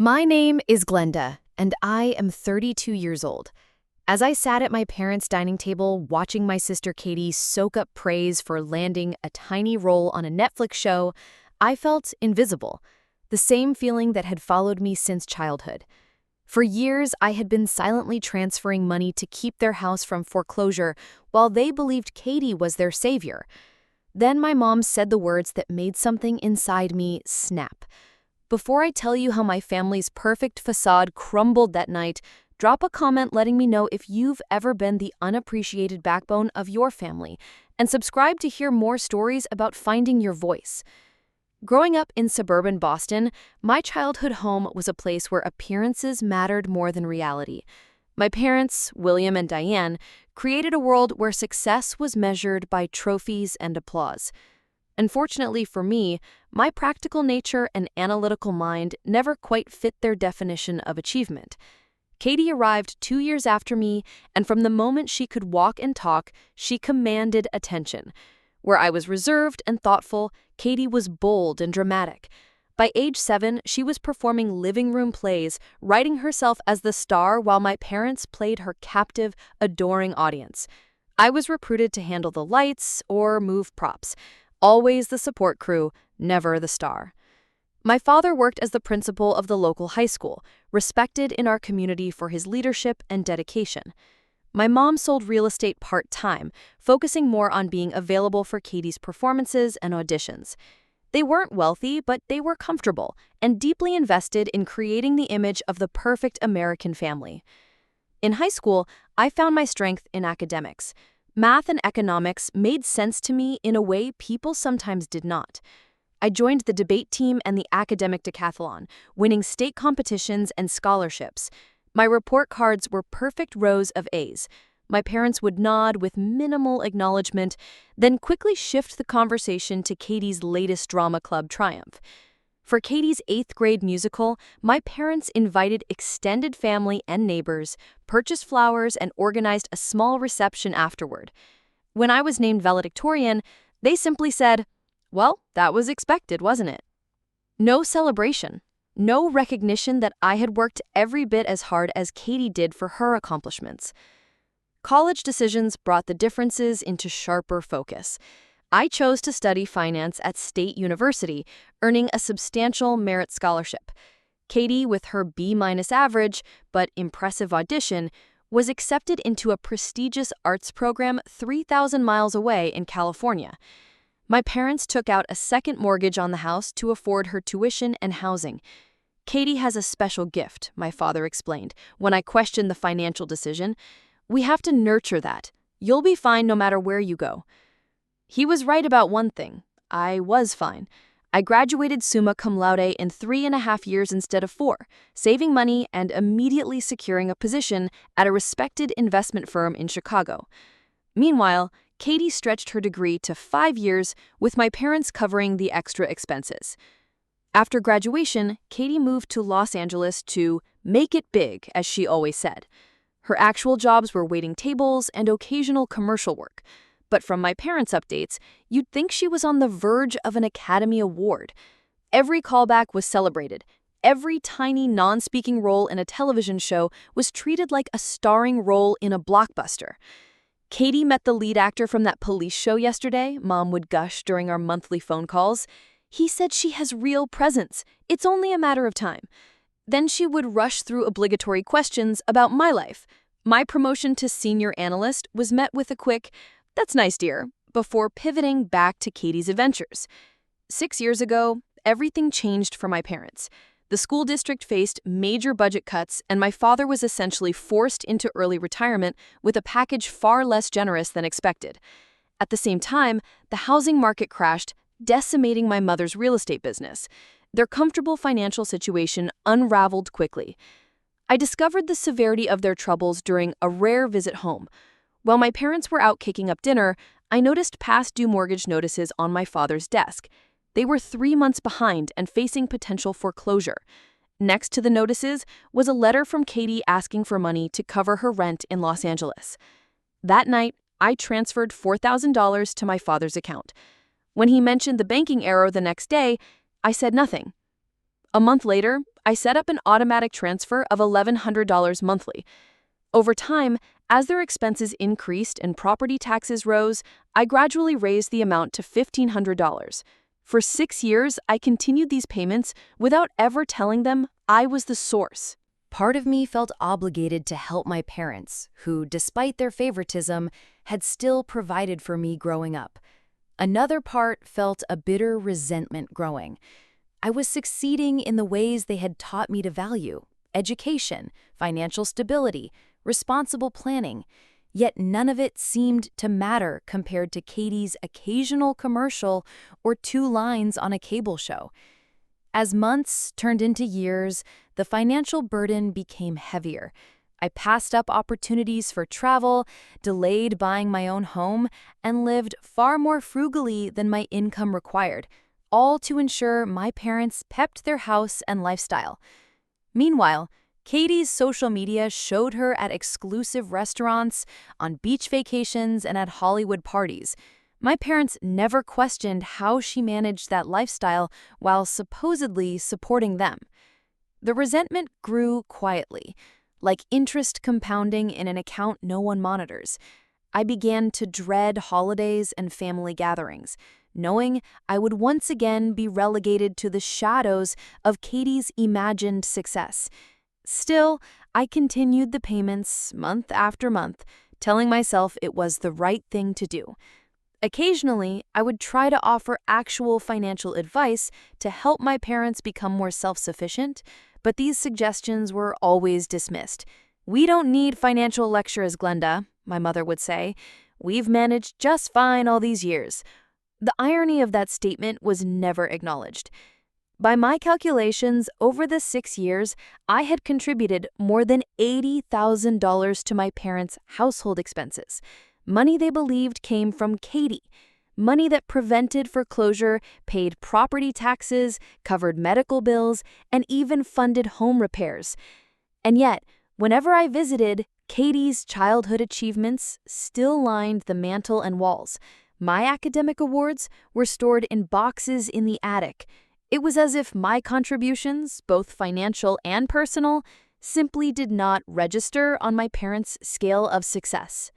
My name is Glenda, and I am 32 years old. As I sat at my parents' dining table watching my sister Katie soak up praise for landing a tiny role on a Netflix show, I felt invisible, the same feeling that had followed me since childhood. For years, I had been silently transferring money to keep their house from foreclosure while they believed Katie was their savior. Then my mom said the words that made something inside me snap. Before I tell you how my family's perfect facade crumbled that night, drop a comment letting me know if you've ever been the unappreciated backbone of your family, and subscribe to hear more stories about finding your voice. Growing up in suburban Boston, my childhood home was a place where appearances mattered more than reality. My parents, William and Diane, created a world where success was measured by trophies and applause. Unfortunately for me, my practical nature and analytical mind never quite fit their definition of achievement. Katie arrived 2 years after me, and from the moment she could walk and talk, she commanded attention. Where I was reserved and thoughtful, Katie was bold and dramatic. By age 7, she was performing living room plays, writing herself as the star while my parents played her captive, adoring audience. I was recruited to handle the lights or move props. Always the support crew, never the star. My father worked as the principal of the local high school, respected in our community for his leadership and dedication. My mom sold real estate part-time, focusing more on being available for Katie's performances and auditions. They weren't wealthy, but they were comfortable and deeply invested in creating the image of the perfect American family. In high school, I found my strength in academics. Math and economics made sense to me in a way people sometimes did not. I joined the debate team and the academic decathlon, winning state competitions and scholarships. My report cards were perfect rows of A's. My parents would nod with minimal acknowledgement, then quickly shift the conversation to Katie's latest drama club triumph. For Katie's 8th grade musical, my parents invited extended family and neighbors, purchased flowers, and organized a small reception afterward. When I was named valedictorian, they simply said, "Well, that was expected, wasn't it?" No celebration, no recognition that I had worked every bit as hard as Katie did for her accomplishments. College decisions brought the differences into sharper focus. I chose to study finance at State University, earning a substantial merit scholarship. Katie, with her B- average but impressive audition, was accepted into a prestigious arts program 3,000 miles away in California. My parents took out a second mortgage on the house to afford her tuition and housing. Katie has a special gift, my father explained, when I questioned the financial decision. We have to nurture that. You'll be fine no matter where you go. He was right about one thing. I was fine. I graduated summa cum laude in 3.5 years instead of 4, saving money and immediately securing a position at a respected investment firm in Chicago. Meanwhile, Katie stretched her degree to 5 years, with my parents covering the extra expenses. After graduation, Katie moved to Los Angeles to make it big, as she always said. Her actual jobs were waiting tables and occasional commercial work. But from my parents' updates, you'd think she was on the verge of an Academy Award. Every callback was celebrated. Every tiny non-speaking role in a television show was treated like a starring role in a blockbuster. "Katie met the lead actor from that police show yesterday," Mom would gush during our monthly phone calls. "He said she has real presence. It's only a matter of time." Then she would rush through obligatory questions about my life. My promotion to senior analyst was met with a quick, "That's nice, dear," before pivoting back to Katie's adventures. 6 years ago, everything changed for my parents. The school district faced major budget cuts, and my father was essentially forced into early retirement with a package far less generous than expected. At the same time, the housing market crashed, decimating my mother's real estate business. Their comfortable financial situation unraveled quickly. I discovered the severity of their troubles during a rare visit home. While my parents were out kicking up dinner, I noticed past due mortgage notices on my father's desk. They were 3 months behind and facing potential foreclosure. Next to the notices was a letter from Katie asking for money to cover her rent in Los Angeles. That night, I transferred $4,000 to my father's account. When he mentioned the banking error the next day, I said nothing. A month later, I set up an automatic transfer of $1,100 monthly. Over time, as their expenses increased and property taxes rose, I gradually raised the amount to $1,500. For 6 years, I continued these payments without ever telling them I was the source. Part of me felt obligated to help my parents, who, despite their favoritism, had still provided for me growing up. Another part felt a bitter resentment growing. I was succeeding in the ways they had taught me to value: education, financial stability, responsible planning. Yet none of it seemed to matter compared to Katie's occasional commercial or 2 lines on a cable show. As months turned into years, the financial burden became heavier. I passed up opportunities for travel, delayed buying my own home, and lived far more frugally than my income required, all to ensure my parents kept their house and lifestyle. Meanwhile, Katie's social media showed her at exclusive restaurants, on beach vacations, and at Hollywood parties. My parents never questioned how she managed that lifestyle while supposedly supporting them. The resentment grew quietly, like interest compounding in an account no one monitors. I began to dread holidays and family gatherings, knowing I would once again be relegated to the shadows of Katie's imagined success. Still, I continued the payments month after month, telling myself it was the right thing to do. Occasionally, I would try to offer actual financial advice to help my parents become more self-sufficient, but these suggestions were always dismissed. "We don't need financial lectures, Glenda," my mother would say. "We've managed just fine all these years." The irony of that statement was never acknowledged. By my calculations, over the 6 years, I had contributed more than $80,000 to my parents' household expenses. Money they believed came from Katie. Money that prevented foreclosure, paid property taxes, covered medical bills, and even funded home repairs. And yet, whenever I visited, Katie's childhood achievements still lined the mantel and walls. My academic awards were stored in boxes in the attic. It was as if my contributions, both financial and personal, simply did not register on my parents' scale of success.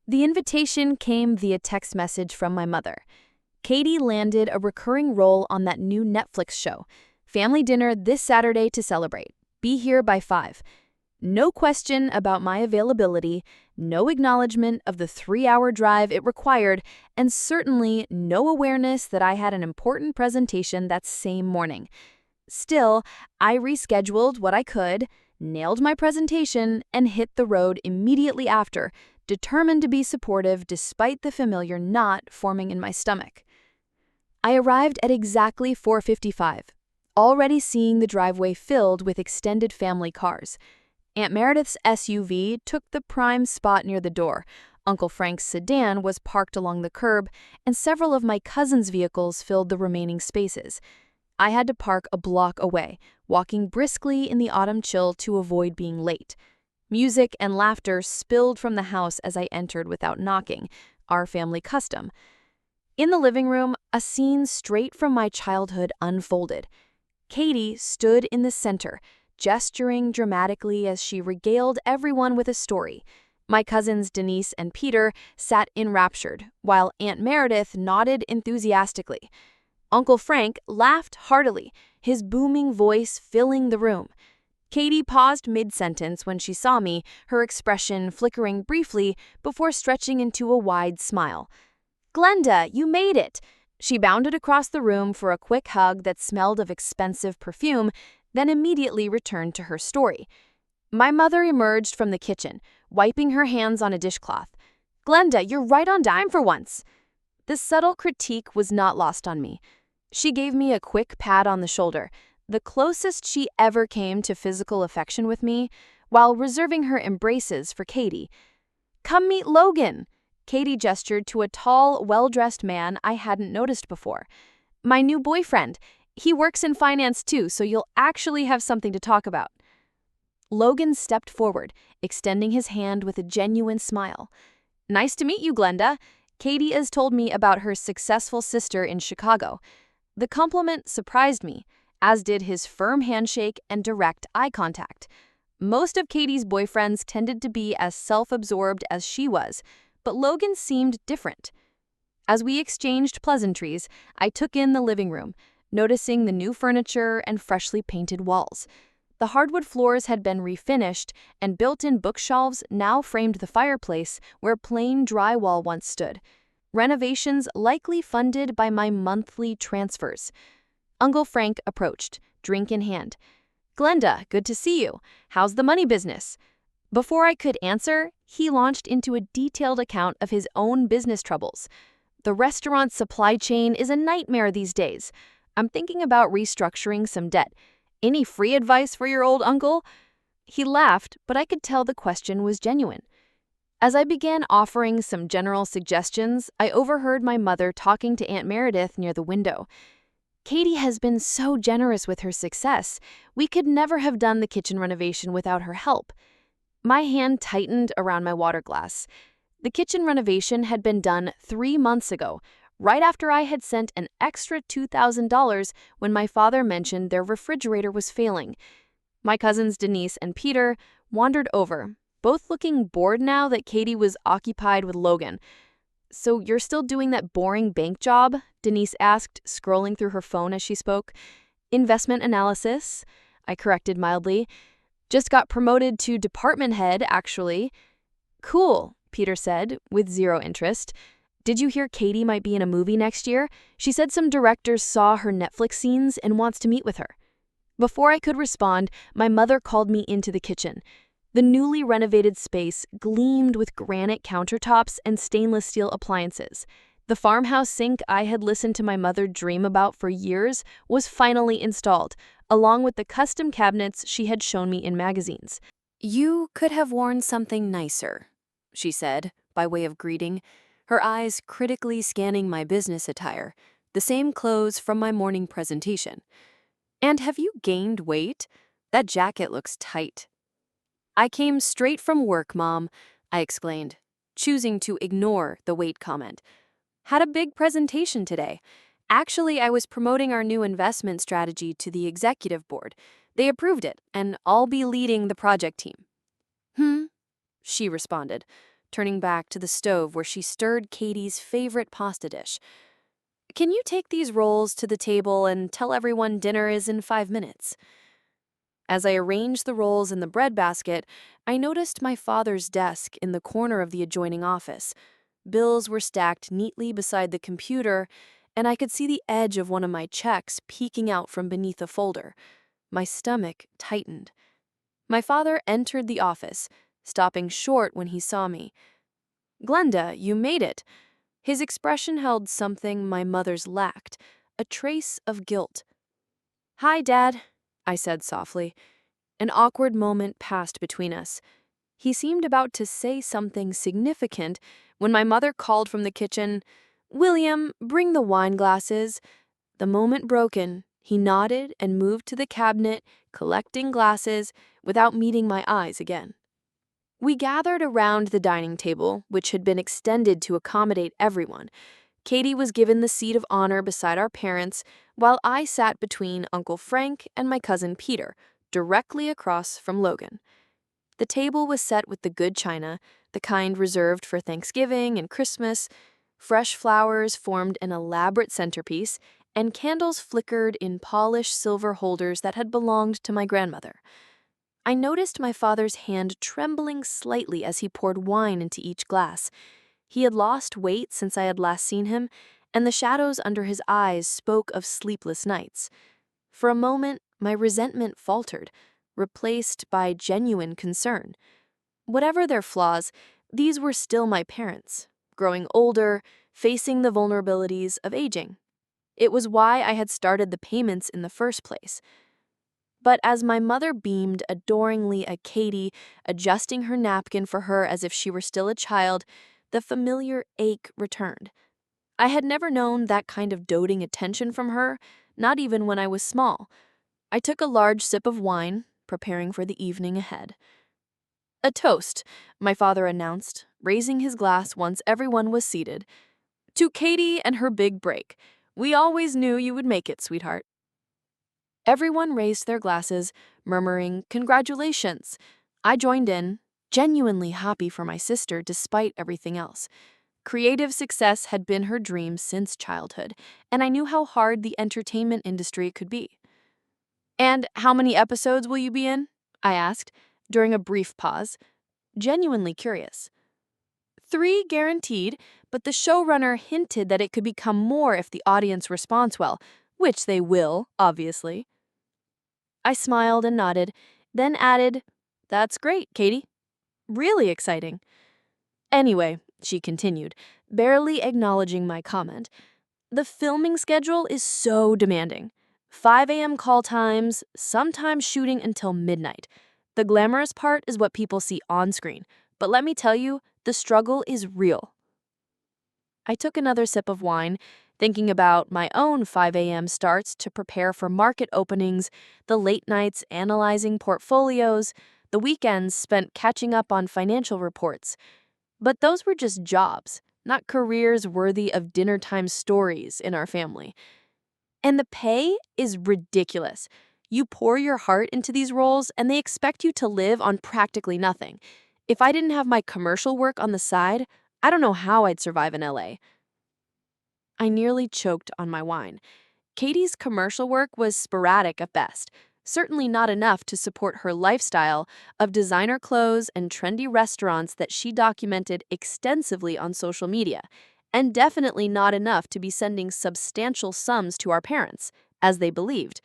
The invitation came via text message from my mother. Katie landed a recurring role on that new Netflix show. "Family dinner this Saturday to celebrate. Be here by 5. No question about my availability, no acknowledgement of the 3-hour drive it required, and certainly no awareness that I had an important presentation that same morning. Still, I rescheduled what I could, nailed my presentation, and hit the road immediately after, determined to be supportive despite the familiar knot forming in my stomach. I arrived at exactly 4:55, already seeing the driveway filled with extended family cars. Aunt Meredith's SUV took the prime spot near the door. Uncle Frank's sedan was parked along the curb, and several of my cousins' vehicles filled the remaining spaces. I had to park a block away, walking briskly in the autumn chill to avoid being late. Music and laughter spilled from the house as I entered without knocking, our family custom. In the living room, a scene straight from my childhood unfolded. Katie stood in the center, gesturing dramatically as she regaled everyone with a story. My cousins Denise and Peter sat enraptured, while Aunt Meredith nodded enthusiastically. Uncle Frank laughed heartily, his booming voice filling the room. Katie paused mid-sentence when she saw me, her expression flickering briefly before stretching into a wide smile. "Glenda, you made it!" She bounded across the room for a quick hug that smelled of expensive perfume, then immediately returned to her story. My mother emerged from the kitchen, wiping her hands on a dishcloth. "Glenda, you're right on time for once." The subtle critique was not lost on me. She gave me a quick pat on the shoulder, the closest she ever came to physical affection with me, while reserving her embraces for Katie. "Come meet Logan." Katie gestured to a tall, well-dressed man I hadn't noticed before. "My new boyfriend. He works in finance too, so you'll actually have something to talk about." Logan stepped forward, extending his hand with a genuine smile. "Nice to meet you, Glenda. Katie has told me about her successful sister in Chicago." The compliment surprised me, as did his firm handshake and direct eye contact. Most of Katie's boyfriends tended to be as self-absorbed as she was, but Logan seemed different. As we exchanged pleasantries, I took in the living room, noticing the new furniture and freshly painted walls. The hardwood floors had been refinished, and built-in bookshelves now framed the fireplace where plain drywall once stood. Renovations likely funded by my monthly transfers. Uncle Frank approached, drink in hand. "Glenda, good to see you. How's the money business?" Before I could answer, he launched into a detailed account of his own business troubles. "The restaurant supply chain is a nightmare these days. I'm thinking about restructuring some debt. Any free advice for your old uncle?" He laughed, but I could tell the question was genuine. As I began offering some general suggestions, I overheard my mother talking to Aunt Meredith near the window. "Katie has been so generous with her success. We could never have done the kitchen renovation without her help." My hand tightened around my water glass. The kitchen renovation had been done 3 months ago, right after I had sent an extra $2,000 when my father mentioned their refrigerator was failing. My cousins Denise and Peter wandered over, both looking bored now that Katie was occupied with Logan. "So you're still doing that boring bank job?" Denise asked, scrolling through her phone as she spoke. "Investment analysis," I corrected mildly. "Just got promoted to department head, actually." "Cool," Peter said, with zero interest. "Did you hear Katie might be in a movie next year? She said some directors saw her Netflix scenes and wants to meet with her." Before I could respond, my mother called me into the kitchen. The newly renovated space gleamed with granite countertops and stainless steel appliances. The farmhouse sink I had listened to my mother dream about for years was finally installed, along with the custom cabinets she had shown me in magazines. "You could have worn something nicer," she said, by way of greeting, her eyes critically scanning my business attire, the same clothes from my morning presentation. "And have you gained weight? That jacket looks tight." "I came straight from work, Mom," I explained, choosing to ignore the weight comment. "Had a big presentation today. Actually, I was promoting our new investment strategy to the executive board. They approved it, and I'll be leading the project team." She responded, turning back to the stove where she stirred Katie's favorite pasta dish. "Can you take these rolls to the table and tell everyone dinner is in 5 minutes?" As I arranged the rolls in the bread basket, I noticed my father's desk in the corner of the adjoining office. Bills were stacked neatly beside the computer, and I could see the edge of one of my checks peeking out from beneath a folder. My stomach tightened. My father entered the office, stopping short when he saw me. "Glenda, you made it." His expression held something my mother's lacked, a trace of guilt. "Hi, Dad," I said softly. An awkward moment passed between us. He seemed about to say something significant when my mother called from the kitchen, "William, bring the wine glasses." The moment broken, he nodded and moved to the cabinet, collecting glasses without meeting my eyes again. We gathered around the dining table, which had been extended to accommodate everyone. Katie was given the seat of honor beside our parents, while I sat between Uncle Frank and my cousin Peter, directly across from Logan. The table was set with the good china, the kind reserved for Thanksgiving and Christmas. Fresh flowers formed an elaborate centerpiece, and candles flickered in polished silver holders that had belonged to my grandmother. I noticed my father's hand trembling slightly as he poured wine into each glass. He had lost weight since I had last seen him, and the shadows under his eyes spoke of sleepless nights. For a moment, my resentment faltered, replaced by genuine concern. Whatever their flaws, these were still my parents, growing older, facing the vulnerabilities of aging. It was why I had started the payments in the first place. But as my mother beamed adoringly at Katie, adjusting her napkin for her as if she were still a child, the familiar ache returned. I had never known that kind of doting attention from her, not even when I was small. I took a large sip of wine, preparing for the evening ahead. "A toast," my father announced, raising his glass once everyone was seated. "To Katie and her big break. We always knew you would make it, sweetheart." Everyone raised their glasses, murmuring, "Congratulations." I joined in, genuinely happy for my sister despite everything else. Creative success had been her dream since childhood, and I knew how hard the entertainment industry could be. "And how many episodes will you be in?" I asked, during a brief pause, genuinely curious. "3 guaranteed, but the showrunner hinted that it could become more if the audience responds well, which they will, obviously." I smiled and nodded, then added, "That's great, Katie. Really exciting." "Anyway," she continued, barely acknowledging my comment, "the filming schedule is so demanding. 5 a.m. call times, sometimes shooting until midnight. The glamorous part is what people see on screen, but let me tell you, the struggle is real." I took another sip of wine, thinking about my own 5 a.m. starts to prepare for market openings, the late nights analyzing portfolios, the weekends spent catching up on financial reports. But those were just jobs, not careers worthy of dinner-time stories in our family. And the pay is ridiculous. You pour your heart into these roles, and they expect you to live on practically nothing. If I didn't have my commercial work on the side, I don't know how I'd survive in LA. I nearly choked on my wine. Katie's commercial work was sporadic at best, certainly not enough to support her lifestyle of designer clothes and trendy restaurants that she documented extensively on social media, and definitely not enough to be sending substantial sums to our parents, as they believed.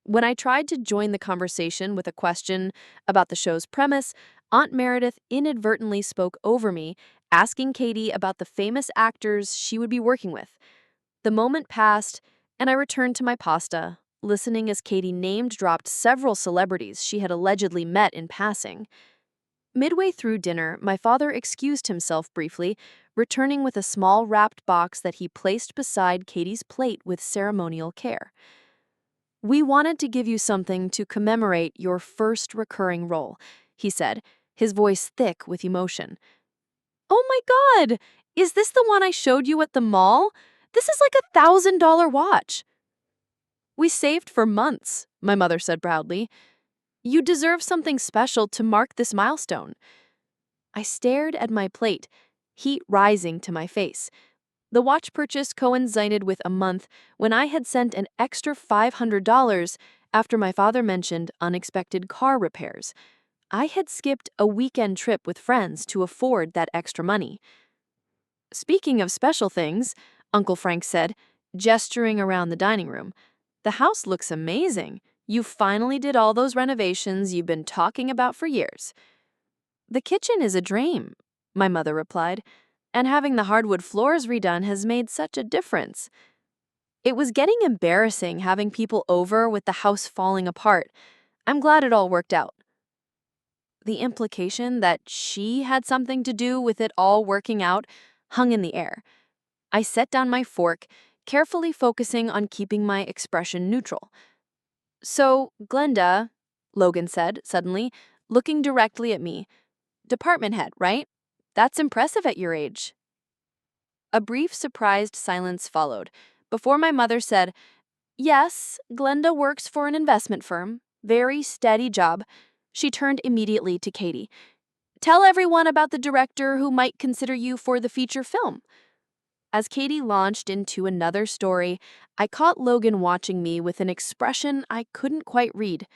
When I tried to join the conversation with a question about the show's premise, Aunt Meredith inadvertently spoke over me, asking Katie about the famous actors she would be working with. The moment passed, and I returned to my pasta, listening as Katie name-dropped several celebrities she had allegedly met in passing. Midway through dinner, my father excused himself briefly, returning with a small wrapped box that he placed beside Katie's plate with ceremonial care. "We wanted to give you something to commemorate your first recurring role," he said, his voice thick with emotion. "Oh my God! Is this the one I showed you at the mall? This is like $1,000 watch." "We saved for months," my mother said proudly. "You deserve something special to mark this milestone." I stared at my plate, heat rising to my face. The watch purchase coincided with a month when I had sent an extra $500 after my father mentioned unexpected car repairs. I had skipped a weekend trip with friends to afford that extra money. "Speaking of special things," Uncle Frank said, gesturing around the dining room, "the house looks amazing. You finally did all those renovations you've been talking about for years." "The kitchen is a dream," my mother replied, "and having the hardwood floors redone has made such a difference." It was getting embarrassing having people over with the house falling apart. I'm glad it all worked out. The implication that she had something to do with it all working out hung in the air. I set down my fork, carefully focusing on keeping my expression neutral. "So, Glenda," Logan said suddenly, looking directly at me, "department head, right? That's impressive at your age." A brief, surprised silence followed, before my mother said, "Yes, Glenda works for an investment firm. Very steady job." She turned immediately to Katie. "Tell everyone about the director who might consider you for the feature film." As Katie launched into another story, I caught Logan watching me with an expression I couldn't quite read.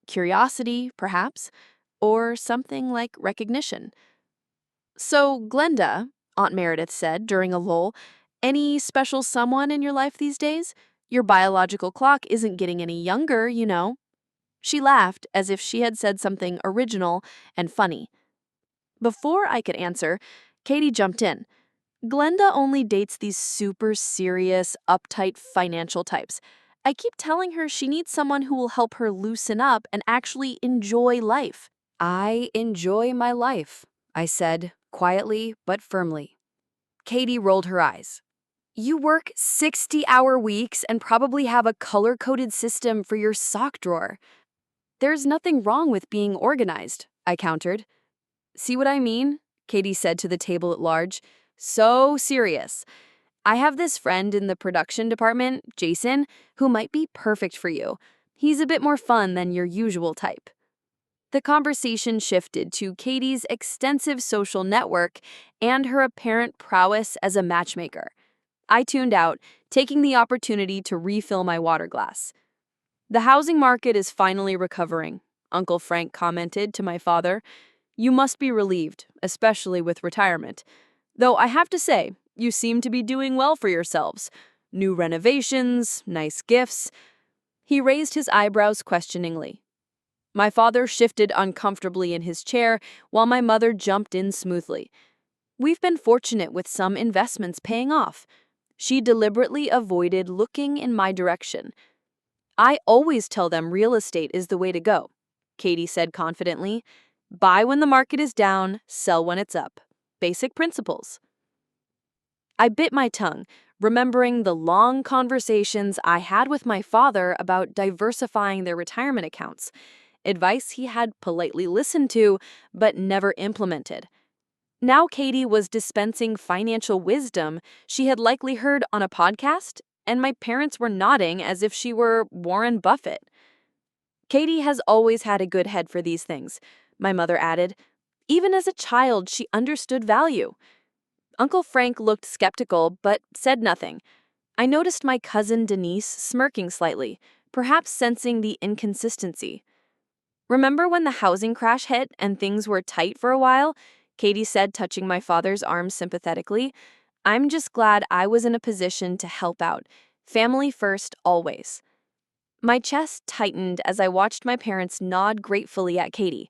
Curiosity, perhaps, or something like recognition. "So, Glenda," Aunt Meredith said during a lull, "any special someone in your life these days? Your biological clock isn't getting any younger, you know." She laughed as if she had said something original and funny. Before I could answer, Katie jumped in. "Glenda only dates these super serious, uptight financial types. I keep telling her she needs someone who will help her loosen up and actually enjoy life." "I enjoy my life," I said, quietly but firmly. Katie rolled her eyes. "You work 60-hour weeks and probably have a color-coded system for your sock drawer." "There's nothing wrong with being organized," I countered. "See what I mean?" Katie said to the table at large. "So serious. I have this friend in the production department, Jason, who might be perfect for you. He's a bit more fun than your usual type." The conversation shifted to Katie's extensive social network and her apparent prowess as a matchmaker. I tuned out, taking the opportunity to refill my water glass. "The housing market is finally recovering," Uncle Frank commented to my father. "You must be relieved, especially with retirement. Though I have to say, you seem to be doing well for yourselves. New renovations, nice gifts." He raised his eyebrows questioningly. My father shifted uncomfortably in his chair while my mother jumped in smoothly. "We've been fortunate with some investments paying off." She deliberately avoided looking in my direction. "I always tell them real estate is the way to go," Katie said confidently. "Buy when the market is down, sell when it's up. Basic principles." I bit my tongue, remembering the long conversations I had with my father about diversifying their retirement accounts, advice he had politely listened to but never implemented. Now Katie was dispensing financial wisdom she had likely heard on a podcast, and my parents were nodding as if she were Warren Buffett. "Katie has always had a good head for these things," my mother added. "Even as a child, she understood value." Uncle Frank looked skeptical but said nothing. I noticed my cousin Denise smirking slightly, perhaps sensing the inconsistency. "Remember when the housing crash hit and things were tight for a while?" Katie said, touching my father's arm sympathetically. "I'm just glad I was in a position to help out. Family first, always." My chest tightened as I watched my parents nod gratefully at Katie.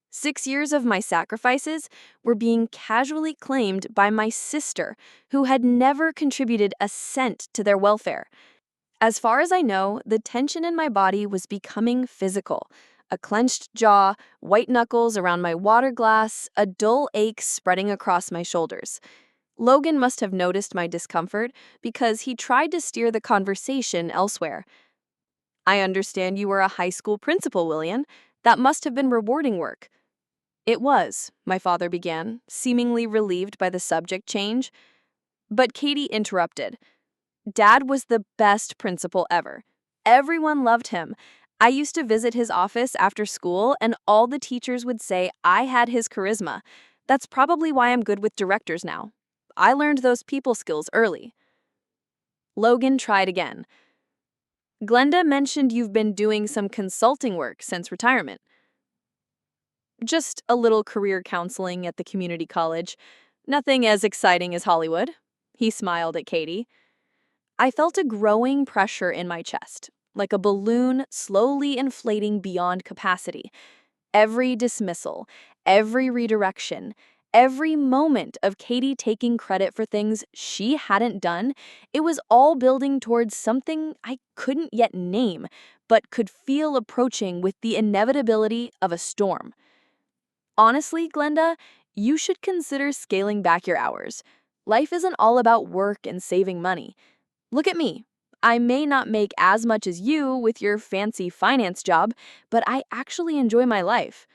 6 years of my sacrifices were being casually claimed by my sister, who had never contributed a cent to their welfare. As far as I know, the tension in my body was becoming physical. A clenched jaw, white knuckles around my water glass, a dull ache spreading across my shoulders. Logan must have noticed my discomfort because he tried to steer the conversation elsewhere. "I understand you were a high school principal, William. That must have been rewarding work." "It was," my father began, seemingly relieved by the subject change. But Katie interrupted. "Dad was the best principal ever. Everyone loved him. I used to visit his office after school, and all the teachers would say I had his charisma. That's probably why I'm good with directors now. I learned those people skills early." Logan tried again. "Glenda mentioned you've been doing some consulting work since retirement." "Just a little career counseling at the community college. Nothing as exciting as Hollywood." He smiled at Katie. I felt a growing pressure in my chest, like a balloon slowly inflating beyond capacity. Every dismissal, every redirection, every moment of Katie taking credit for things she hadn't done, it was all building towards something I couldn't yet name, but could feel approaching with the inevitability of a storm. Honestly, Glenda, you should consider scaling back your hours. Life isn't all about work and saving money. Look at me. I may not make as much as you with your fancy finance job, but I actually enjoy my life.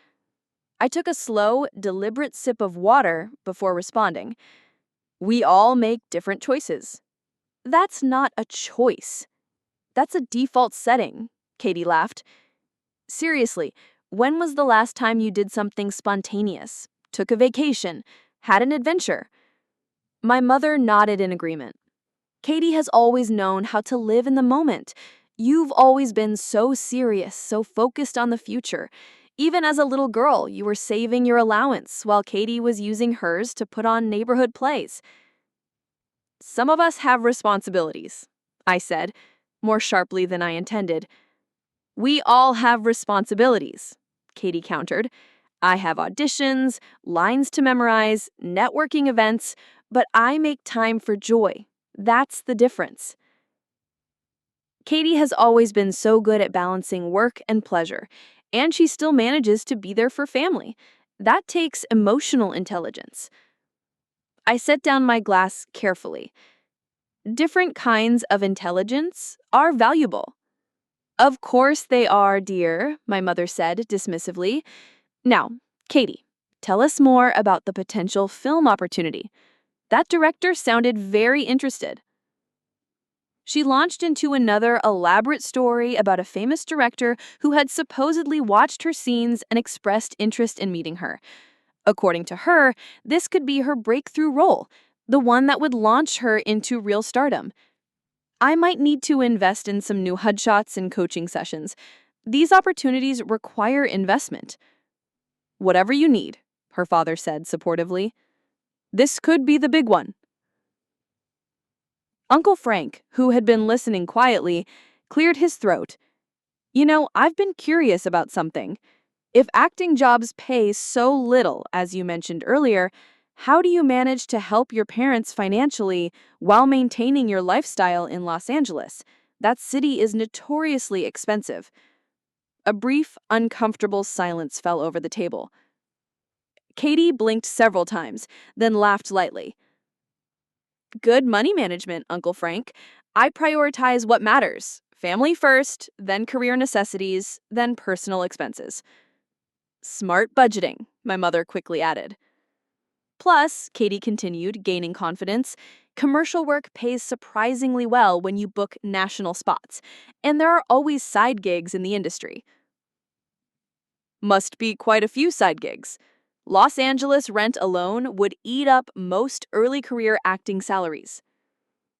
I took a slow, deliberate sip of water before responding. "We all make different choices." "That's not a choice. That's a default setting," Katie laughed. "Seriously, when was the last time you did something spontaneous, took a vacation, had an adventure?" My mother nodded in agreement. "Katie has always known how to live in the moment. You've always been so serious, so focused on the future. Even as a little girl, you were saving your allowance while Katie was using hers to put on neighborhood plays." "Some of us have responsibilities," I said, more sharply than I intended. "We all have responsibilities," Katie countered. "I have auditions, lines to memorize, networking events, but I make time for joy. That's the difference." Katie has always been so good at balancing work and pleasure, and she still manages to be there for family. That takes emotional intelligence. I set down my glass carefully. Different kinds of intelligence are valuable. "Of course they are, dear," my mother said dismissively. "Now, Katie, tell us more about the potential film opportunity." That director sounded very interested. She launched into another elaborate story about a famous director who had supposedly watched her scenes and expressed interest in meeting her. According to her, this could be her breakthrough role, the one that would launch her into real stardom. I might need to invest in some new headshots and coaching sessions. These opportunities require investment. Whatever you need, her father said supportively. This could be the big one. Uncle Frank, who had been listening quietly, cleared his throat. I've been curious about something. If acting jobs pay so little, as you mentioned earlier, how do you manage to help your parents financially while maintaining your lifestyle in Los Angeles? That city is notoriously expensive. A brief, uncomfortable silence fell over the table. Katie blinked several times, then laughed lightly. Good money management, Uncle Frank. I prioritize what matters. Family first, then career necessities, then personal expenses. Smart budgeting, my mother quickly added. Plus, Katie continued, gaining confidence, commercial work pays surprisingly well when you book national spots, and there are always side gigs in the industry. Must be quite a few side gigs. Los Angeles rent alone would eat up most early career acting salaries.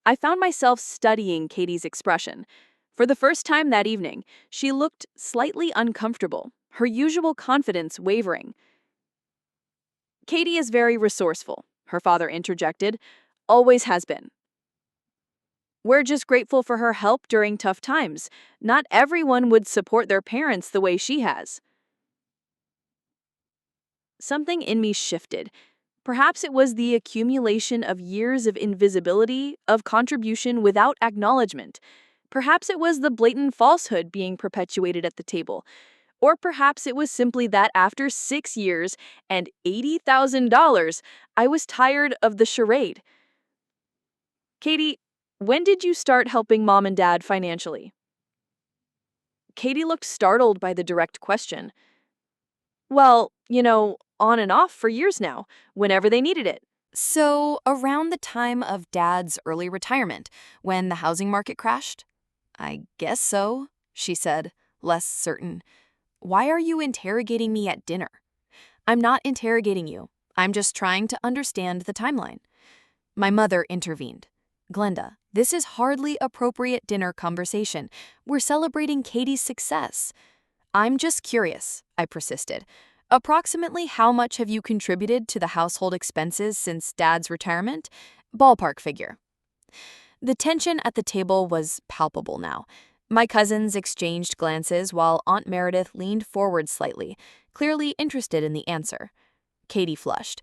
I found myself studying Katie's expression. For the first time that evening, she looked slightly uncomfortable, her usual confidence wavering. Katie is very resourceful, her father interjected. Always has been. We're just grateful for her help during tough times. Not everyone would support their parents the way she has. Something in me shifted. Perhaps it was the accumulation of years of invisibility, of contribution without acknowledgement. Perhaps it was the blatant falsehood being perpetuated at the table. Or perhaps it was simply that after 6 years and $80,000, I was tired of the charade. Katie, when did you start helping mom and dad financially? Katie looked startled by the direct question. Well, on and off for years now, whenever they needed it. So, around the time of Dad's early retirement, when the housing market crashed? I guess so, she said, less certain. Why are you interrogating me at dinner? I'm not interrogating you. I'm just trying to understand the timeline. My mother intervened. Glenda, this is hardly appropriate dinner conversation. We're celebrating Katie's success. I'm just curious, I persisted. Approximately how much have you contributed to the household expenses since Dad's retirement? Ballpark figure. The tension at the table was palpable now. My cousins exchanged glances while Aunt Meredith leaned forward slightly, clearly interested in the answer. Katie flushed.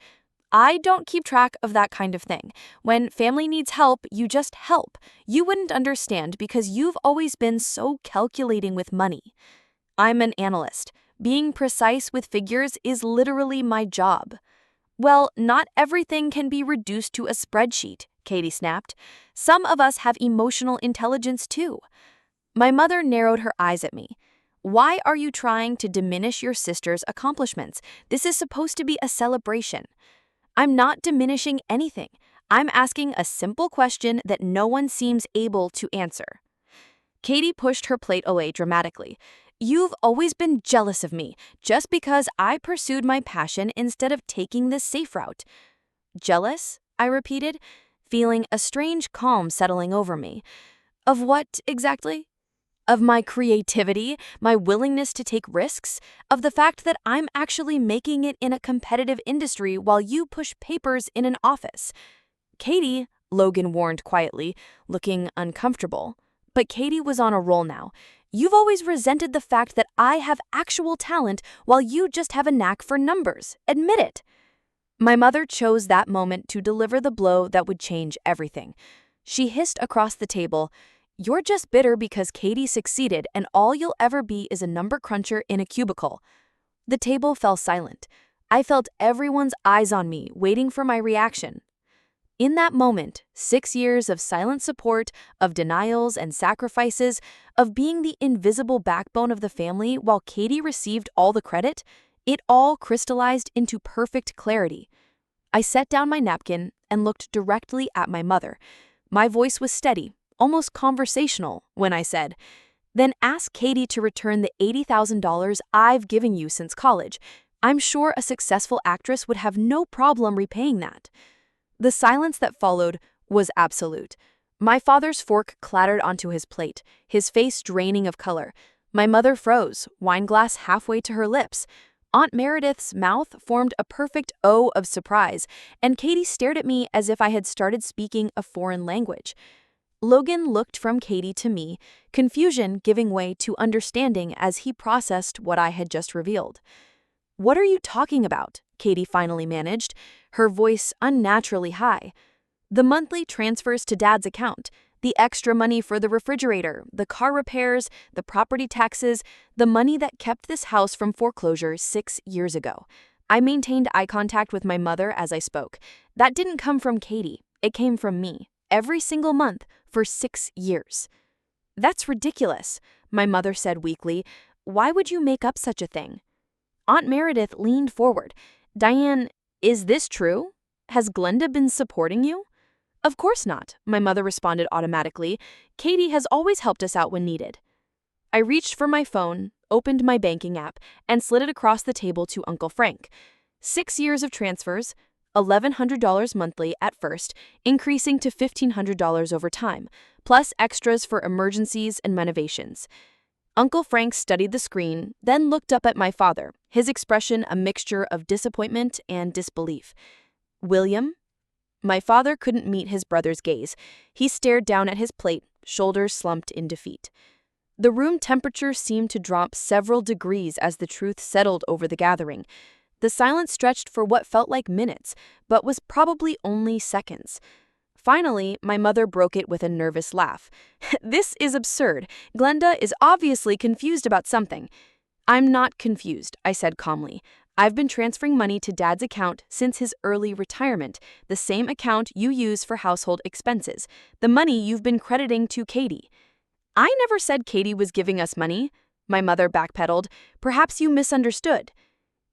I don't keep track of that kind of thing. When family needs help, you just help. You wouldn't understand because you've always been so calculating with money. I'm an analyst. Being precise with figures is literally my job. Well, not everything can be reduced to a spreadsheet, Katie snapped. Some of us have emotional intelligence too. My mother narrowed her eyes at me. Why are you trying to diminish your sister's accomplishments? This is supposed to be a celebration. I'm not diminishing anything. I'm asking a simple question that no one seems able to answer. Katie pushed her plate away dramatically. You've always been jealous of me, just because I pursued my passion instead of taking the safe route. Jealous? I repeated, feeling a strange calm settling over me. Of what, exactly? Of my creativity, my willingness to take risks, of the fact that I'm actually making it in a competitive industry while you push papers in an office. Katie, Logan warned quietly, looking uncomfortable. But Katie was on a roll now. You've always resented the fact that I have actual talent while you just have a knack for numbers. Admit it. My mother chose that moment to deliver the blow that would change everything. She hissed across the table, You're just bitter because Katie succeeded and all you'll ever be is a number cruncher in a cubicle. The table fell silent. I felt everyone's eyes on me, waiting for my reaction. In that moment, 6 years of silent support, of denials and sacrifices, of being the invisible backbone of the family while Katie received all the credit, it all crystallized into perfect clarity. I set down my napkin and looked directly at my mother. My voice was steady, almost conversational, when I said, "Then ask Katie to return the $80,000 I've given you since college. I'm sure a successful actress would have no problem repaying that." The silence that followed was absolute. My father's fork clattered onto his plate, his face draining of color. My mother froze, wine glass halfway to her lips. Aunt Meredith's mouth formed a perfect O of surprise, and Katie stared at me as if I had started speaking a foreign language. Logan looked from Katie to me, confusion giving way to understanding as he processed what I had just revealed. "What are you talking about?" Katie finally managed, her voice unnaturally high. "The monthly transfers to Dad's account, the extra money for the refrigerator, the car repairs, the property taxes, the money that kept this house from foreclosure 6 years ago." I maintained eye contact with my mother as I spoke. That didn't come from Katie, it came from me, every single month for 6 years. "That's ridiculous," my mother said weakly. "Why would you make up such a thing?" Aunt Meredith leaned forward. "Diane, is this true? Has Glenda been supporting you?" "Of course not," my mother responded automatically. "Katie has always helped us out when needed." I reached for my phone, opened my banking app, and slid it across the table to Uncle Frank. 6 years of transfers, $1,100 monthly at first, increasing to $1,500 over time, plus extras for emergencies and renovations. Uncle Frank studied the screen, then looked up at my father, his expression a mixture of disappointment and disbelief. "William?" My father couldn't meet his brother's gaze. He stared down at his plate, shoulders slumped in defeat. The room temperature seemed to drop several degrees as the truth settled over the gathering. The silence stretched for what felt like minutes, but was probably only seconds. Finally, my mother broke it with a nervous laugh. "This is absurd. Glenda is obviously confused about something." "I'm not confused," I said calmly. "I've been transferring money to Dad's account since his early retirement, the same account you use for household expenses, the money you've been crediting to Katie." "I never said Katie was giving us money," my mother backpedaled. "Perhaps you misunderstood."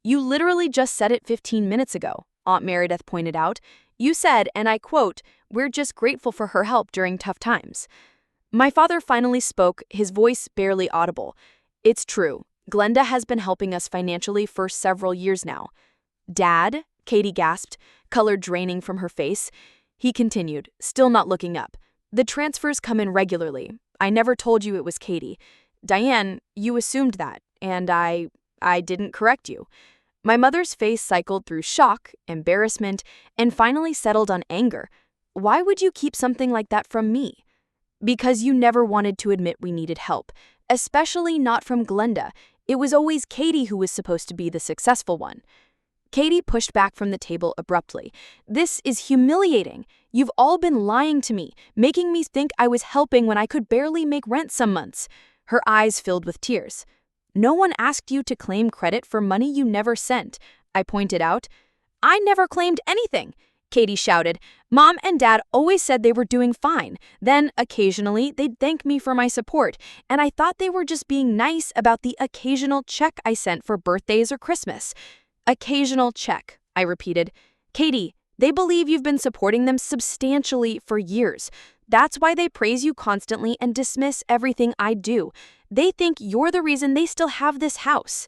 "You literally just said it 15 minutes ago," Aunt Meredith pointed out. "You said, and I quote, 'We're just grateful for her help during tough times.'" My father finally spoke, his voice barely audible. "It's true. Glenda has been helping us financially for several years now." "Dad?" Katie gasped, color draining from her face. He continued, still not looking up. "The transfers come in regularly. I never told you it was Katie. Diane, you assumed that, and I didn't correct you." My mother's face cycled through shock, embarrassment, and finally settled on anger. "Why would you keep something like that from me?" "Because you never wanted to admit we needed help, especially not from Glenda. It was always Katie who was supposed to be the successful one." Katie pushed back from the table abruptly. "This is humiliating. You've all been lying to me, making me think I was helping when I could barely make rent some months." Her eyes filled with tears. "No one asked you to claim credit for money you never sent," I pointed out. "I never claimed anything," Katie shouted. "Mom and Dad always said they were doing fine. Then, occasionally, they'd thank me for my support, and I thought they were just being nice about the occasional check I sent for birthdays or Christmas." "Occasional check," I repeated. "Katie, they believe you've been supporting them substantially for years. That's why they praise you constantly and dismiss everything I do. They think you're the reason they still have this house."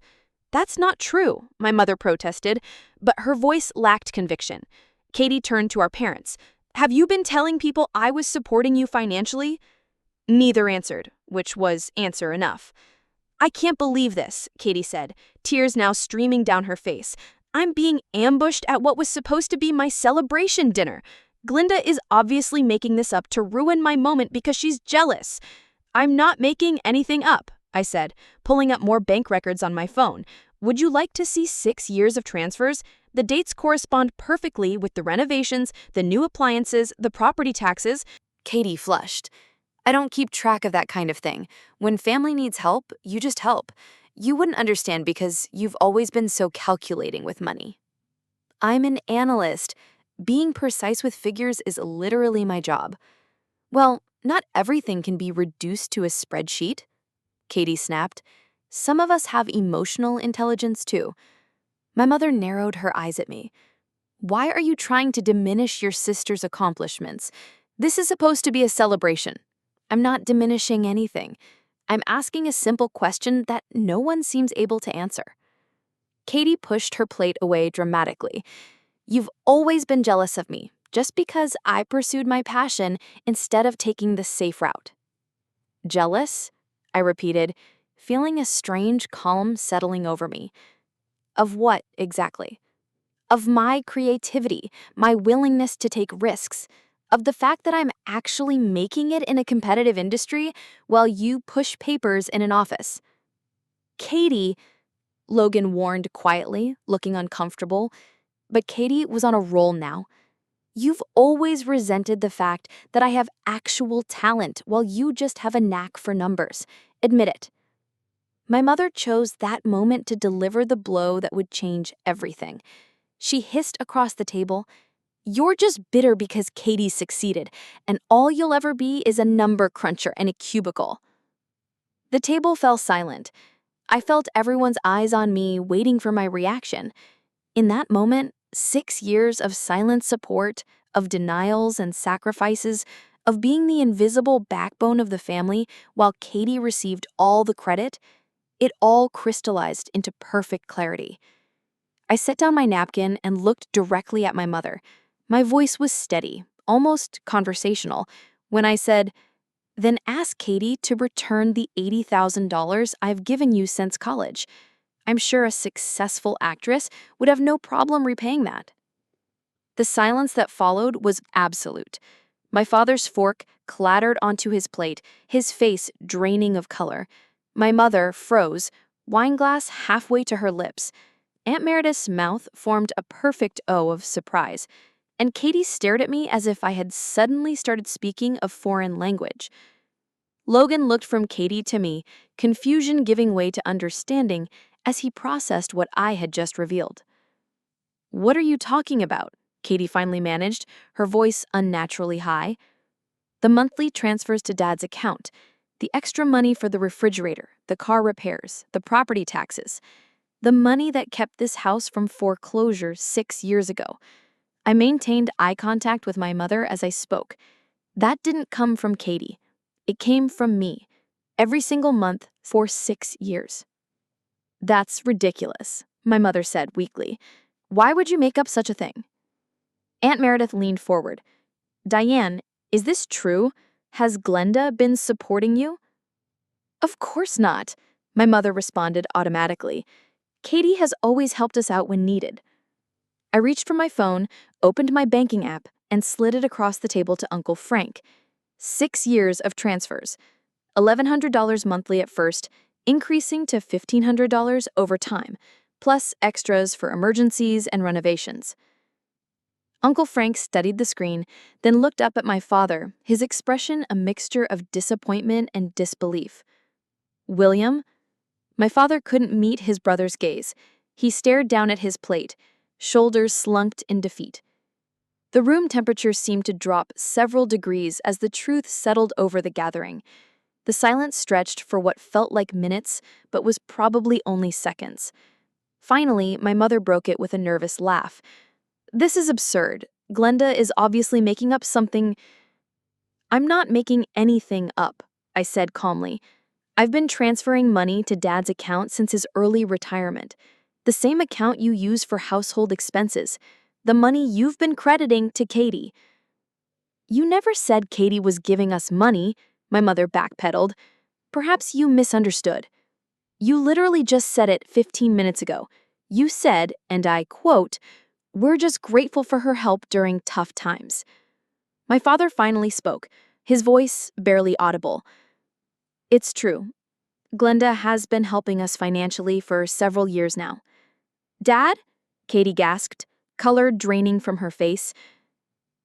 "That's not true," my mother protested, but her voice lacked conviction. Katie turned to our parents. "Have you been telling people I was supporting you financially?" Neither answered, which was answer enough. "I can't believe this," Katie said, tears now streaming down her face. "I'm being ambushed at what was supposed to be my celebration dinner. Glenda is obviously making this up to ruin my moment because she's jealous." "I'm not making anything up," I said, pulling up more bank records on my phone. "Would you like to see 6 years of transfers? The dates correspond perfectly with the renovations, the new appliances, the property taxes." Katie flushed. "I don't keep track of that kind of thing. When family needs help, you just help. You wouldn't understand because you've always been so calculating with money." "I'm an analyst. Being precise with figures is literally my job." "Well, not everything can be reduced to a spreadsheet," Katie snapped. "Some of us have emotional intelligence too." My mother narrowed her eyes at me. Why are you trying to diminish your sister's accomplishments? This is supposed to be a celebration. I'm not diminishing anything. I'm asking a simple question that no one seems able to answer. Katie pushed her plate away dramatically. You've always been jealous of me, just because I pursued my passion instead of taking the safe route. Jealous? I repeated, feeling a strange calm settling over me. Of what, exactly? Of my creativity, my willingness to take risks, of the fact that I'm actually making it in a competitive industry while you push papers in an office. Katie, Logan warned quietly, looking uncomfortable, but Katie was on a roll now. You've always resented the fact that I have actual talent while you just have a knack for numbers. Admit it. My mother chose that moment to deliver the blow that would change everything. She hissed across the table, "You're just bitter because Katie succeeded, and all you'll ever be is a number cruncher in a cubicle." The table fell silent. I felt everyone's eyes on me, waiting for my reaction. In that moment, 6 years of silent support, of denials and sacrifices, of being the invisible backbone of the family while Katie received all the credit, it all crystallized into perfect clarity. I set down my napkin and looked directly at my mother. My voice was steady, almost conversational, when I said, "Then ask Katie to return the $80,000 I've given you since college. I'm sure a successful actress would have no problem repaying that." The silence that followed was absolute. My father's fork clattered onto his plate, his face draining of color. My mother froze, wineglass halfway to her lips. Aunt Meredith's mouth formed a perfect O of surprise, and Katie stared at me as if I had suddenly started speaking a foreign language. Logan looked from Katie to me, confusion giving way to understanding as he processed what I had just revealed. "What are you talking about?" Katie finally managed, her voice unnaturally high. "The monthly transfers to Dad's account, the extra money for the refrigerator, the car repairs, the property taxes, the money that kept this house from foreclosure 6 years ago." I maintained eye contact with my mother as I spoke. That didn't come from Katie. It came from me, every single month for 6 years. "That's ridiculous," my mother said weakly. "Why would you make up such a thing?" Aunt Meredith leaned forward. "Diane, is this true? Has Glenda been supporting you?" "Of course not," my mother responded automatically. "Katie has always helped us out when needed." I reached for my phone, opened my banking app, and slid it across the table to Uncle Frank. 6 years of transfers, $1,100 monthly at first, increasing to $1,500 over time, plus extras for emergencies and renovations. Uncle Frank studied the screen, then looked up at my father, his expression a mixture of disappointment and disbelief. "William?" My father couldn't meet his brother's gaze. He stared down at his plate, shoulders slumped in defeat. The room temperature seemed to drop several degrees as the truth settled over the gathering. The silence stretched for what felt like minutes, but was probably only seconds. Finally, my mother broke it with a nervous laugh. "This is absurd. Glenda is obviously making up something." "I'm not making anything up," I said calmly. "I've been transferring money to Dad's account since his early retirement. The same account you use for household expenses. The money you've been crediting to Katie." "You never said Katie was giving us money," my mother backpedaled. "Perhaps you misunderstood. You literally just said it 15 minutes ago. You said, and I quote, 'We're just grateful for her help during tough times.'" My father finally spoke, his voice barely audible. "It's true. Glenda has been helping us financially for several years now." "Dad?" Katie gasped, color draining from her face.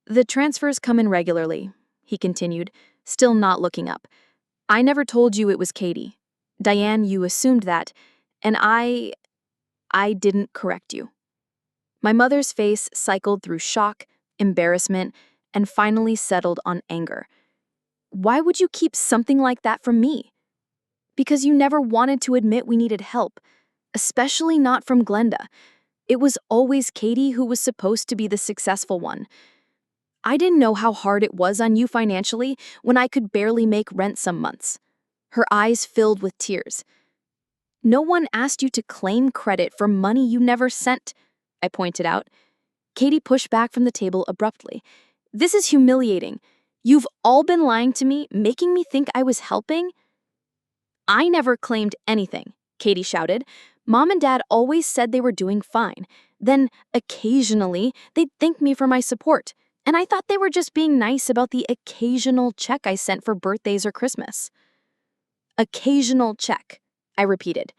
"The transfers come in regularly," he continued, still not looking up. "I never told you it was Katie. Diane, you assumed that, and I didn't correct you." My mother's face cycled through shock, embarrassment, and finally settled on anger. "Why would you keep something like that from me?" "Because you never wanted to admit we needed help, especially not from Glenda. It was always Katie who was supposed to be the successful one. I didn't know how hard it was on you financially when I could barely make rent some months. Her eyes filled with tears. No one asked you to claim credit for money you never sent, I pointed out. Katie pushed back from the table abruptly. This is humiliating. You've all been lying to me, making me think I was helping. I never claimed anything, Katie shouted. Mom and Dad always said they were doing fine. Then, occasionally, they'd thank me for my support. And I thought they were just being nice about the occasional check I sent for birthdays or Christmas. Occasional check, I repeated.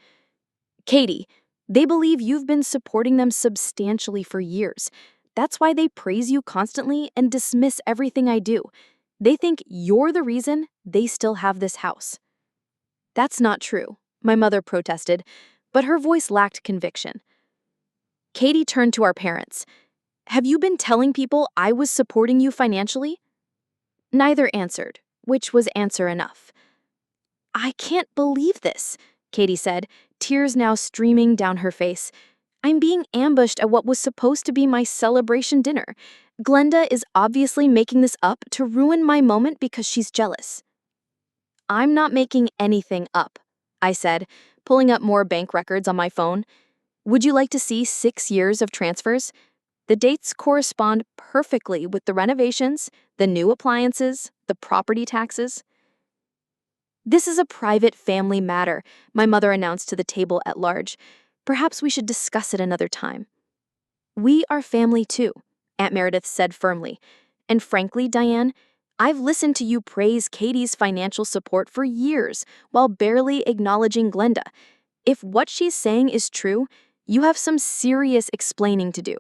Katie, they believe you've been supporting them substantially for years. That's why they praise you constantly and dismiss everything I do. They think you're the reason they still have this house. That's not true, my mother protested, but her voice lacked conviction. Katie turned to our parents. Have you been telling people I was supporting you financially? Neither answered, which was answer enough. I can't believe this, Katie said, tears now streaming down her face. I'm being ambushed at what was supposed to be my celebration dinner. Glenda is obviously making this up to ruin my moment because she's jealous. I'm not making anything up, I said, pulling up more bank records on my phone. Would you like to see 6 years of transfers? The dates correspond perfectly with the renovations, the new appliances, the property taxes. This is a private family matter, my mother announced to the table at large. Perhaps we should discuss it another time. We are family too, Aunt Meredith said firmly. And frankly, Diane, I've listened to you praise Katie's financial support for years while barely acknowledging Glenda. If what she's saying is true, you have some serious explaining to do.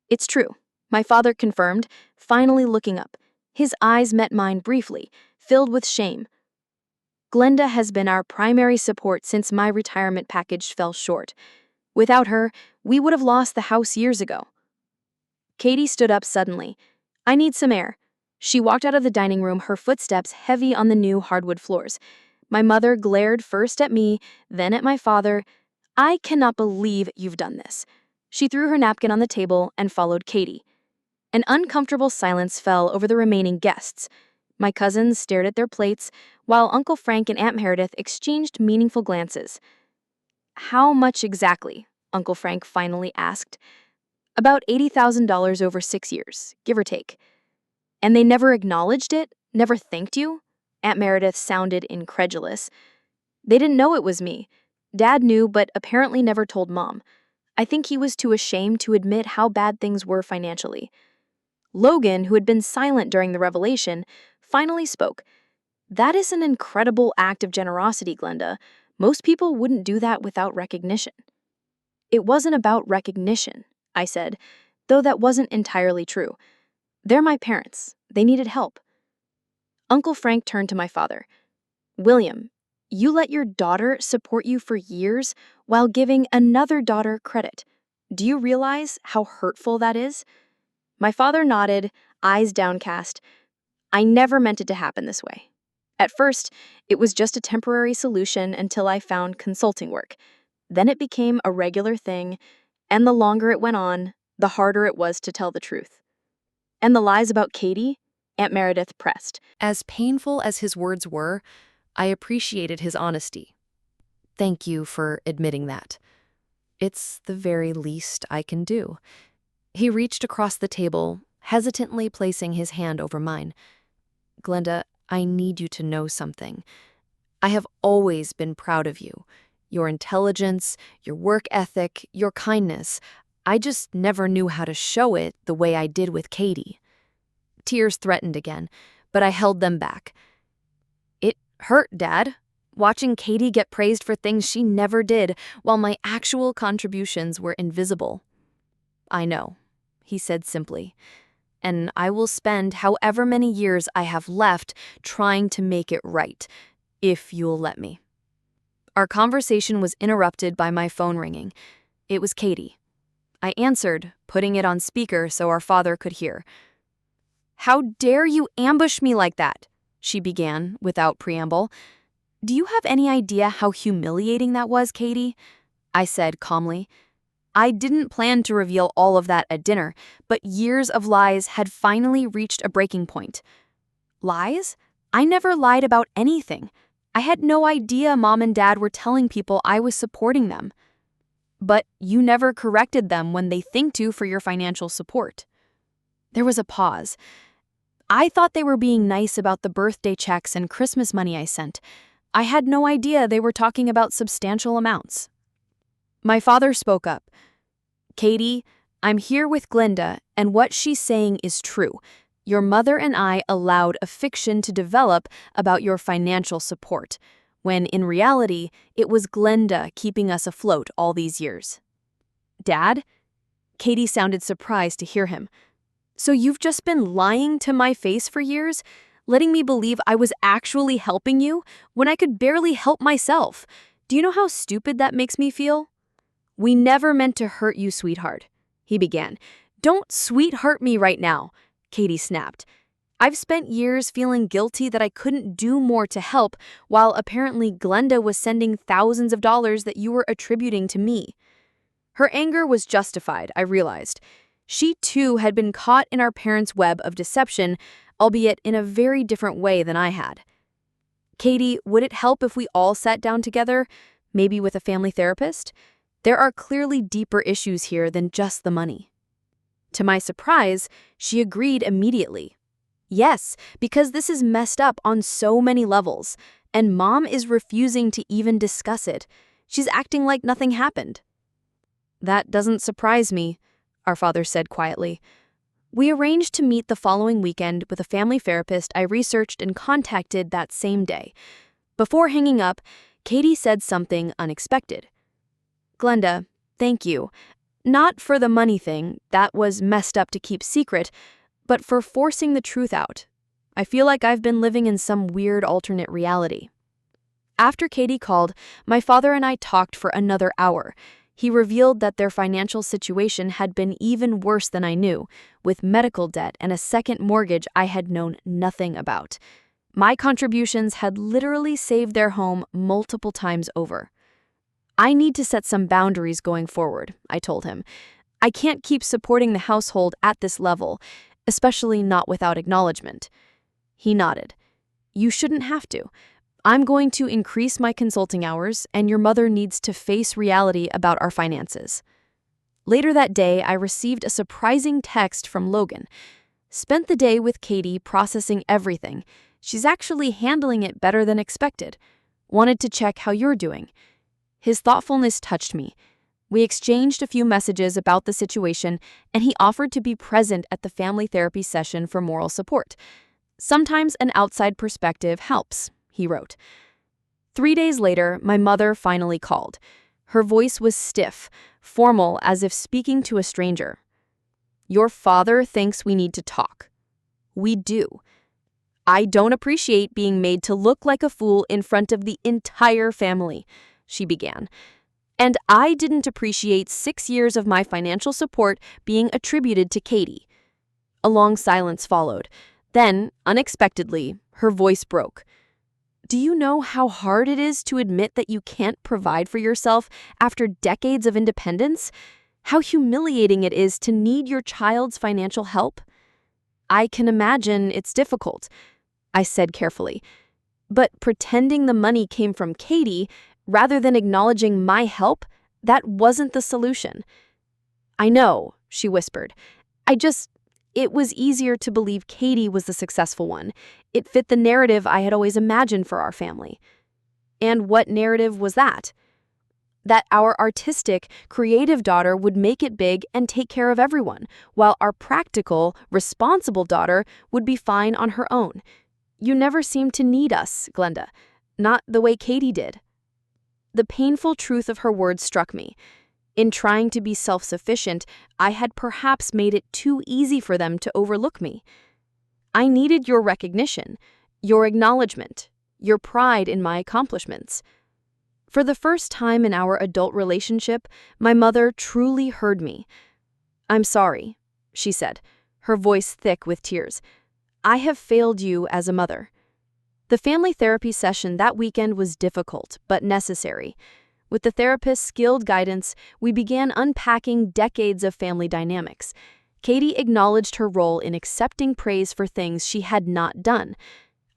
It's true, my father confirmed, finally looking up. His eyes met mine briefly, filled with shame. Glenda has been our primary support since my retirement package fell short. Without her, we would have lost the house years ago. Katie stood up suddenly. I need some air. She walked out of the dining room, her footsteps heavy on the new hardwood floors. My mother glared first at me, then at my father. I cannot believe you've done this. She threw her napkin on the table and followed Katie. An uncomfortable silence fell over the remaining guests. My cousins stared at their plates, while Uncle Frank and Aunt Meredith exchanged meaningful glances. How much exactly? Uncle Frank finally asked. About $80,000 over 6 years, give or take. And they never acknowledged it? Never thanked you? Aunt Meredith sounded incredulous. They didn't know it was me. Dad knew, but apparently never told Mom. I think he was too ashamed to admit how bad things were financially. Logan, who had been silent during the revelation, finally spoke. That is an incredible act of generosity, Glenda. Most people wouldn't do that without recognition. It wasn't about recognition, I said, though that wasn't entirely true. They're my parents. They needed help. Uncle Frank turned to my father. William, you let your daughter support you for years while giving another daughter credit. Do you realize how hurtful that is? My father nodded, eyes downcast. I never meant it to happen this way. At first, it was just a temporary solution until I found consulting work. Then it became a regular thing, and the longer it went on, the harder it was to tell the truth. And the lies about Katie? Aunt Meredith pressed. As painful as his words were, I appreciated his honesty. Thank you for admitting that. It's the very least I can do. He reached across the table, hesitantly placing his hand over mine. Glenda, I need you to know something. I have always been proud of you. Your intelligence, your work ethic, your kindness. I just never knew how to show it the way I did with Katie. Tears threatened again, but I held them back. It hurt, Dad, watching Katie get praised for things she never did while my actual contributions were invisible. I know, he said simply, and I will spend however many years I have left trying to make it right, if you'll let me. Our conversation was interrupted by my phone ringing. It was Katie. I answered, putting it on speaker so our father could hear. How dare you ambush me like that? She began, without preamble. Do you have any idea how humiliating that was, Katie? I said calmly. I didn't plan to reveal all of that at dinner, but years of lies had finally reached a breaking point. Lies? I never lied about anything. I had no idea Mom and Dad were telling people I was supporting them. But you never corrected them when they think to for your financial support. There was a pause. I thought they were being nice about the birthday checks and Christmas money I sent. I had no idea they were talking about substantial amounts. My father spoke up. Katie, I'm here with Glenda, and what she's saying is true. Your mother and I allowed a fiction to develop about your financial support, when in reality, it was Glenda keeping us afloat all these years. Dad? Katie sounded surprised to hear him. So you've just been lying to my face for years, letting me believe I was actually helping you when I could barely help myself. Do you know how stupid that makes me feel? We never meant to hurt you, sweetheart, he began. Don't sweetheart me right now, Katie snapped. I've spent years feeling guilty that I couldn't do more to help, while apparently Glenda was sending thousands of dollars that you were attributing to me. Her anger was justified, I realized. She too had been caught in our parents' web of deception, albeit in a very different way than I had. Katie, would it help if we all sat down together, maybe with a family therapist? There are clearly deeper issues here than just the money. To my surprise, she agreed immediately. Yes, because this is messed up on so many levels, and Mom is refusing to even discuss it. She's acting like nothing happened. That doesn't surprise me, our father said quietly. We arranged to meet the following weekend with a family therapist I researched and contacted that same day. Before hanging up, Katie said something unexpected. Glenda, thank you. Not for the money thing, that was messed up to keep secret, but for forcing the truth out. I feel like I've been living in some weird alternate reality. After Katie called, my father and I talked for another hour. He revealed that their financial situation had been even worse than I knew, with medical debt and a second mortgage I had known nothing about. My contributions had literally saved their home multiple times over. I need to set some boundaries going forward, I told him. I can't keep supporting the household at this level, especially not without acknowledgement. He nodded. You shouldn't have to. I'm going to increase my consulting hours, and your mother needs to face reality about our finances. Later that day, I received a surprising text from Logan. Spent the day with Katie processing everything. She's actually handling it better than expected. Wanted to check how you're doing. His thoughtfulness touched me. We exchanged a few messages about the situation, and he offered to be present at the family therapy session for moral support. Sometimes an outside perspective helps, he wrote. 3 days later, my mother finally called. Her voice was stiff, formal, as if speaking to a stranger. Your father thinks we need to talk. We do. I don't appreciate being made to look like a fool in front of the entire family, she began. And I didn't appreciate 6 years of my financial support being attributed to Katie. A long silence followed. Then, unexpectedly, her voice broke. Do you know how hard it is to admit that you can't provide for yourself after decades of independence? How humiliating it is to need your child's financial help? I can imagine it's difficult, I said carefully. But pretending the money came from Katie, rather than acknowledging my help, that wasn't the solution. I know, she whispered. It was easier to believe Katie was the successful one. It fit the narrative I had always imagined for our family. And what narrative was that? That our artistic, creative daughter would make it big and take care of everyone, while our practical, responsible daughter would be fine on her own. You never seemed to need us, Glenda. Not the way Katie did. The painful truth of her words struck me. In trying to be self-sufficient, I had perhaps made it too easy for them to overlook me. I needed your recognition, your acknowledgement, your pride in my accomplishments. For the first time in our adult relationship, my mother truly heard me. I'm sorry, she said, her voice thick with tears. I have failed you as a mother. The family therapy session that weekend was difficult, but necessary. With the therapist's skilled guidance, we began unpacking decades of family dynamics. Katie acknowledged her role in accepting praise for things she had not done.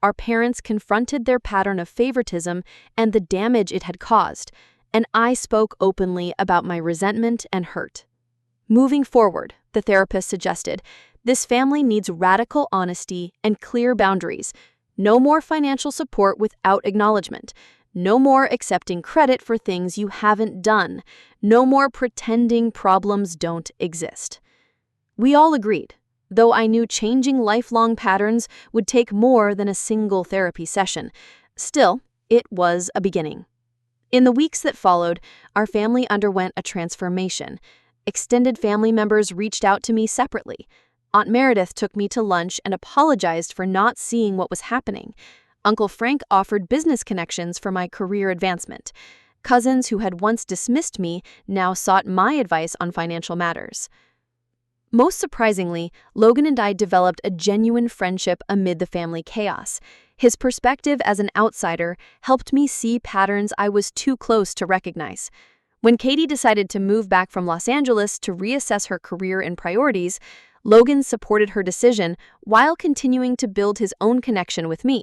Our parents confronted their pattern of favoritism and the damage it had caused, and I spoke openly about my resentment and hurt. Moving forward, the therapist suggested, this family needs radical honesty and clear boundaries. No more financial support without acknowledgement. No more accepting credit for things you haven't done. No more pretending problems don't exist. We all agreed, though I knew changing lifelong patterns would take more than a single therapy session. Still, it was a beginning. In the weeks that followed, our family underwent a transformation. Extended family members reached out to me separately. Aunt Meredith took me to lunch and apologized for not seeing what was happening. Uncle Frank offered business connections for my career advancement. Cousins who had once dismissed me now sought my advice on financial matters. Most surprisingly, Logan and I developed a genuine friendship amid the family chaos. His perspective as an outsider helped me see patterns I was too close to recognize. When Katie decided to move back from Los Angeles to reassess her career and priorities, Logan supported her decision while continuing to build his own connection with me.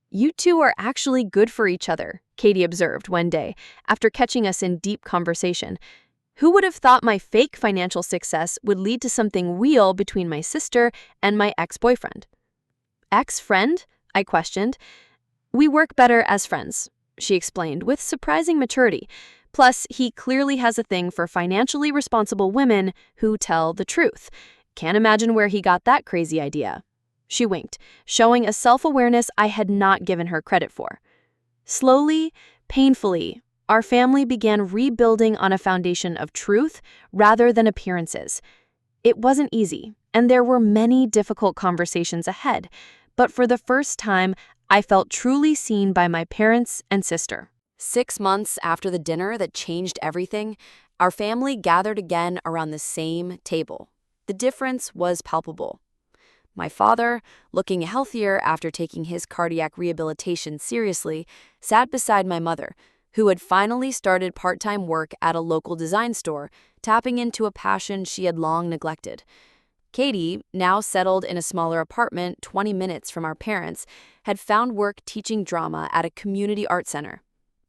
"You two are actually good for each other," Katie observed one day, after catching us in deep conversation. "Who would have thought my fake financial success would lead to something real between my sister and my ex-boyfriend?" "Ex-friend?" I questioned. "We work better as friends," she explained with surprising maturity. "Plus, he clearly has a thing for financially responsible women who tell the truth. Can't imagine where he got that crazy idea." She winked, showing a self-awareness I had not given her credit for. Slowly, painfully, our family began rebuilding on a foundation of truth rather than appearances. It wasn't easy, and there were many difficult conversations ahead, but for the first time, I felt truly seen by my parents and sister. 6 months after the dinner that changed everything, our family gathered again around the same table. The difference was palpable. My father, looking healthier after taking his cardiac rehabilitation seriously, sat beside my mother, who had finally started part-time work at a local design store, tapping into a passion she had long neglected. Katie, now settled in a smaller apartment 20 minutes from our parents, had found work teaching drama at a community art center.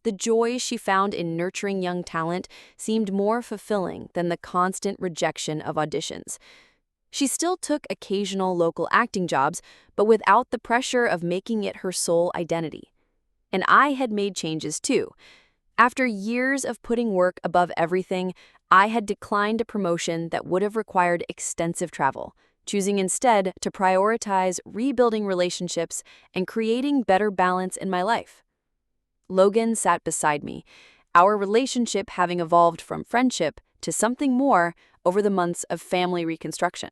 The joy she found in nurturing young talent seemed more fulfilling than the constant rejection of auditions. She still took occasional local acting jobs, but without the pressure of making it her sole identity. And I had made changes too. After years of putting work above everything, I had declined a promotion that would have required extensive travel, choosing instead to prioritize rebuilding relationships and creating better balance in my life. Logan sat beside me, our relationship having evolved from friendship to something more over the months of family reconstruction.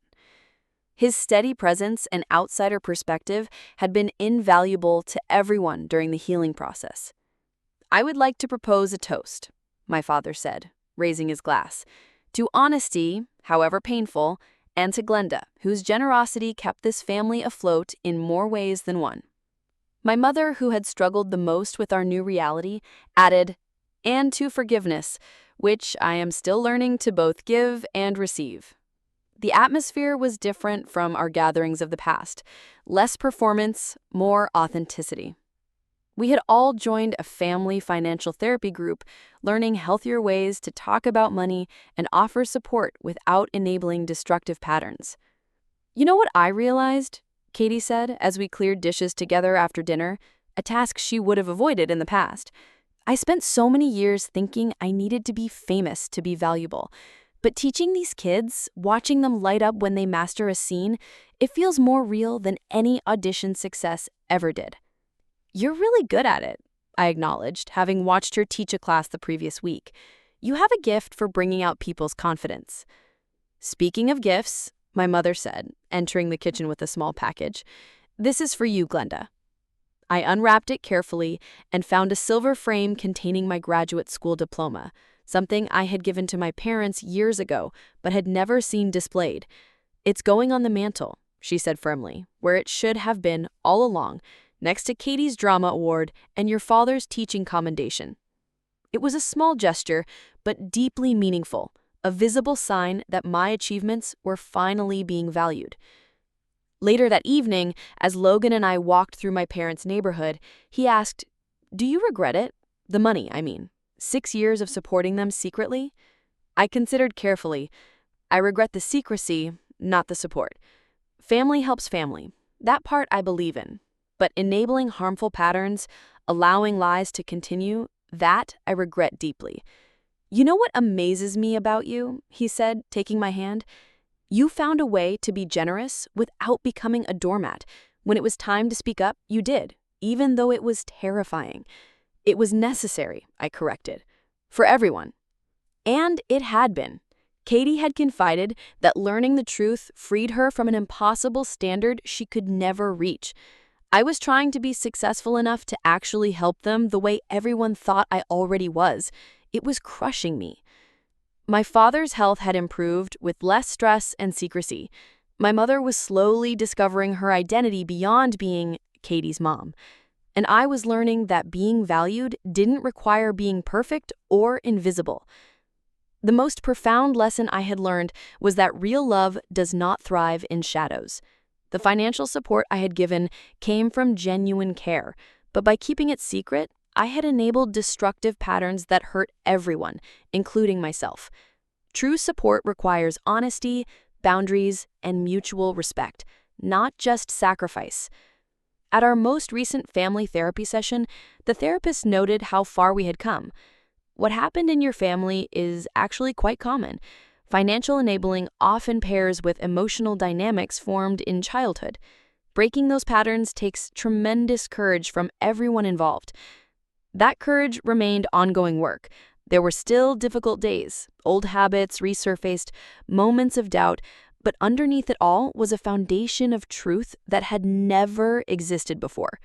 His steady presence and outsider perspective had been invaluable to everyone during the healing process. "I would like to propose a toast," my father said, raising his glass, "to honesty, however painful, and to Glenda, whose generosity kept this family afloat in more ways than one." My mother, who had struggled the most with our new reality, added, "and to forgiveness, which I am still learning to both give and receive." The atmosphere was different from our gatherings of the past. Less performance, more authenticity. We had all joined a family financial therapy group, learning healthier ways to talk about money and offer support without enabling destructive patterns. "You know what I realized?" Katie said as we cleared dishes together after dinner, a task she would have avoided in the past. "I spent so many years thinking I needed to be famous to be valuable. But teaching these kids, watching them light up when they master a scene, it feels more real than any audition success ever did." "You're really good at it," I acknowledged, having watched her teach a class the previous week. "You have a gift for bringing out people's confidence." "Speaking of gifts," my mother said, entering the kitchen with a small package, "this is for you, Glenda." I unwrapped it carefully and found a silver frame containing my graduate school diploma, something I had given to my parents years ago but had never seen displayed. "It's going on the mantle," she said firmly, "where it should have been all along, next to Katie's drama award and your father's teaching commendation." It was a small gesture, but deeply meaningful, a visible sign that my achievements were finally being valued. Later that evening, as Logan and I walked through my parents' neighborhood, he asked, "Do you regret it? The money, I mean. 6 years of supporting them secretly?" I considered carefully. I regret the secrecy, not the support. Family helps family. That part I believe in. But enabling harmful patterns, allowing lies to continue, that I regret deeply. "You know what amazes me about you?" he said, taking my hand. "You found a way to be generous without becoming a doormat. When it was time to speak up, you did, even though it was terrifying. It was necessary," I corrected. "For everyone." And it had been. Katie had confided that learning the truth freed her from an impossible standard she could never reach. I was trying to be successful enough to actually help them the way everyone thought I already was. It was crushing me. My father's health had improved with less stress and secrecy. My mother was slowly discovering her identity beyond being Katie's mom. And I was learning that being valued didn't require being perfect or invisible. The most profound lesson I had learned was that real love does not thrive in shadows. The financial support I had given came from genuine care, but by keeping it secret, I had enabled destructive patterns that hurt everyone, including myself. True support requires honesty, boundaries, and mutual respect, not just sacrifice. At our most recent family therapy session, the therapist noted how far we had come. "What happened in your family is actually quite common. Financial enabling often pairs with emotional dynamics formed in childhood. Breaking those patterns takes tremendous courage from everyone involved." That courage remained ongoing work. There were still difficult days, old habits resurfaced, moments of doubt, but underneath it all was a foundation of truth that had never existed before.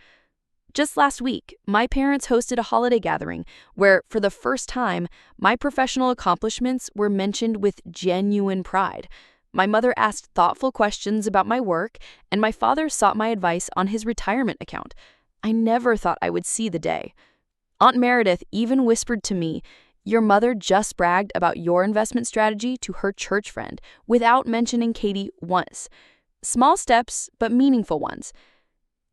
Just last week, my parents hosted a holiday gathering where, for the first time, my professional accomplishments were mentioned with genuine pride. My mother asked thoughtful questions about my work, and my father sought my advice on his retirement account. I never thought I would see the day. Aunt Meredith even whispered to me, "Your mother just bragged about your investment strategy to her church friend without mentioning Katie once." Small steps, but meaningful ones.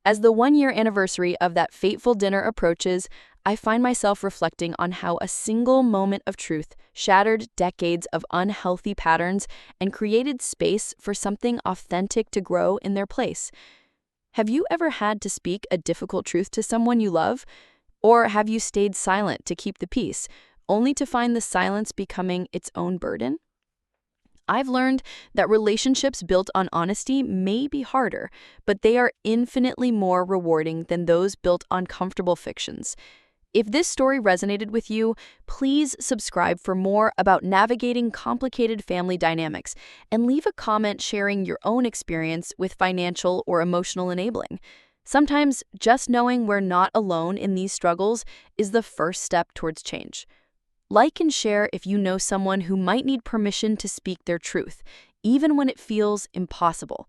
As the 1-year anniversary of that fateful dinner approaches, I find myself reflecting on how a single moment of truth shattered decades of unhealthy patterns and created space for something authentic to grow in their place. Have you ever had to speak a difficult truth to someone you love? Or have you stayed silent to keep the peace, only to find the silence becoming its own burden? I've learned that relationships built on honesty may be harder, but they are infinitely more rewarding than those built on comfortable fictions. If this story resonated with you, please subscribe for more about navigating complicated family dynamics and leave a comment sharing your own experience with financial or emotional enabling. Sometimes just knowing we're not alone in these struggles is the first step towards change. Like and share if you know someone who might need permission to speak their truth, even when it feels impossible.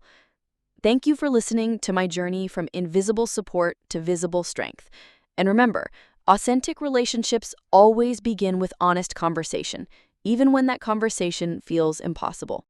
Thank you for listening to my journey from invisible support to visible strength. And remember, authentic relationships always begin with honest conversation, even when that conversation feels impossible.